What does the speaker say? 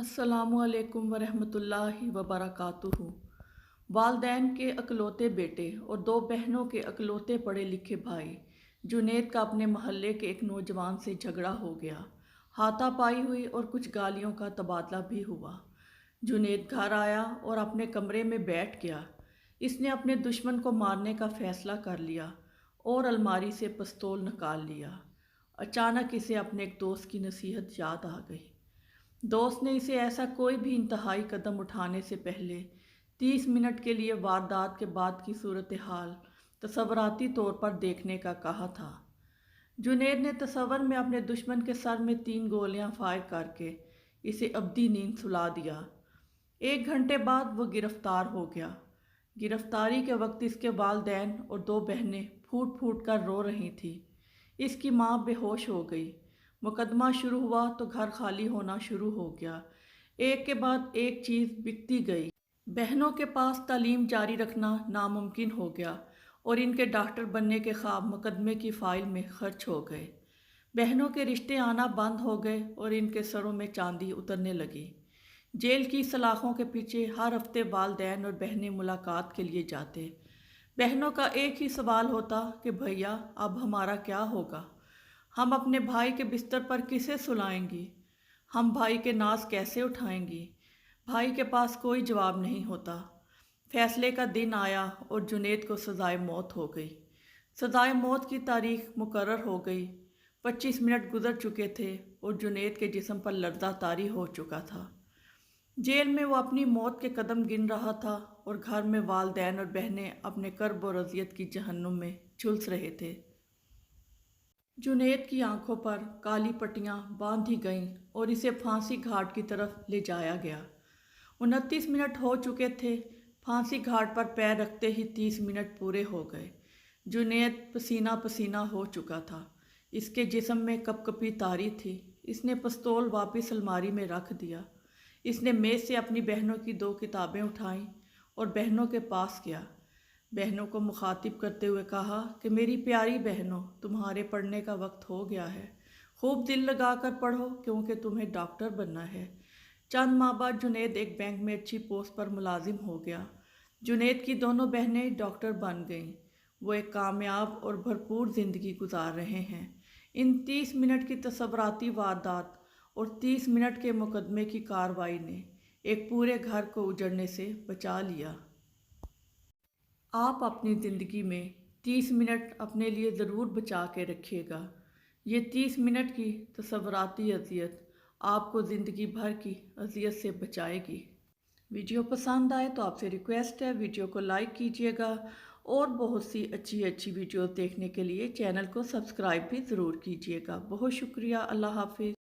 अस्सलामुअलैकुम वरहमतुल्लाहि वबरकातुहू। वालदैन के अकलौते बेटे और दो बहनों के अकलौते पढ़े लिखे भाई जुनैद का अपने महल्ले के एक नौजवान से झगड़ा हो गया। हाथापाई हुई और कुछ गालियों का तबादला भी हुआ। जुनैद घर आया और अपने कमरे में बैठ गया। इसने अपने दुश्मन को मारने का फ़ैसला कर लिया और अलमारी से पिस्तौल निकाल लिया। अचानक इसे अपने एक दोस्त की नसीहत याद आ गई। दोस्त ने इसे ऐसा कोई भी इंतहाई कदम उठाने से पहले 30 मिनट के लिए वारदात के बाद की सूरत हाल तसव्वुराती तौर पर देखने का कहा था। जुनैद ने तसव्वुर में अपने दुश्मन के सर में 3 गोलियां फायर करके इसे अब्दी नींद सुला दिया। 1 घंटे बाद वो गिरफ्तार हो गया। गिरफ्तारी के वक्त इसके वालिदैन और 2 बहनें फूट फूट कर रो रही थी। इसकी माँ बेहोश हो गई। मुकदमा शुरू हुआ तो घर खाली होना शुरू हो गया। एक के बाद एक चीज़ बिकती गई। बहनों के पास तालीम जारी रखना नामुमकिन हो गया और इनके डॉक्टर बनने के ख्वाब मुकदमे की फ़ाइल में खर्च हो गए। बहनों के रिश्ते आना बंद हो गए और इनके सरों में चांदी उतरने लगी। जेल की सलाखों के पीछे हर हफ्ते वालिदैन और बहनें मुलाकात के लिए जाते। बहनों का एक ही सवाल होता कि भैया अब हमारा क्या होगा, हम अपने भाई के बिस्तर पर किसे सुलाएंगी, हम भाई के नाज कैसे उठाएंगी। भाई के पास कोई जवाब नहीं होता। फैसले का दिन आया और जुनैद को सज़ाए मौत हो गई। सज़ाए मौत की तारीख मुकर्रर हो गई। 25 मिनट गुजर चुके थे और जुनैद के जिस्म पर लर्ज़ा तारी हो चुका था। जेल में वो अपनी मौत के कदम गिन रहा था और घर में वालिदैन और बहनें अपने कर्ब और अज़ियत की जहन्नुम में झुलस रहे थे। जुनैद की आंखों पर काली पट्टियां बांधी गईं और इसे फांसी घाट की तरफ ले जाया गया। 29 मिनट हो चुके थे। फांसी घाट पर पैर रखते ही 30 मिनट पूरे हो गए। जुनैद पसीना पसीना हो चुका था। इसके जिस्म में कपकपी तारी थी। इसने पिस्तौल वापस अलमारी में रख दिया। इसने मेज़ से अपनी बहनों की 2 किताबें उठाईं और बहनों के पास गया। बहनों को मुखातिब करते हुए कहा कि मेरी प्यारी बहनों, तुम्हारे पढ़ने का वक्त हो गया है। खूब दिल लगा कर पढ़ो क्योंकि तुम्हें डॉक्टर बनना है। चंद माह बाद जुनैद एक बैंक में अच्छी पोस्ट पर मुलाजिम हो गया। जुनैद की दोनों बहनें डॉक्टर बन गईं। वो एक कामयाब और भरपूर ज़िंदगी गुजार रहे हैं। इन 30 मिनट की तसव्वुराती वारदात और 30 मिनट के मुकदमे की कार्रवाई ने एक पूरे घर को उजड़ने से बचा लिया। आप अपनी ज़िंदगी में 30 मिनट अपने लिए ज़रूर बचा के रखिएगा। ये 30 मिनट की तसव्वुराती अज़ियत आपको ज़िंदगी भर की अज़ियत से बचाएगी। वीडियो पसंद आए तो आपसे रिक्वेस्ट है वीडियो को लाइक कीजिएगा और बहुत सी अच्छी अच्छी वीडियो देखने के लिए चैनल को सब्सक्राइब भी ज़रूर कीजिएगा। बहुत शुक्रिया। अल्लाह हाफ़िज़।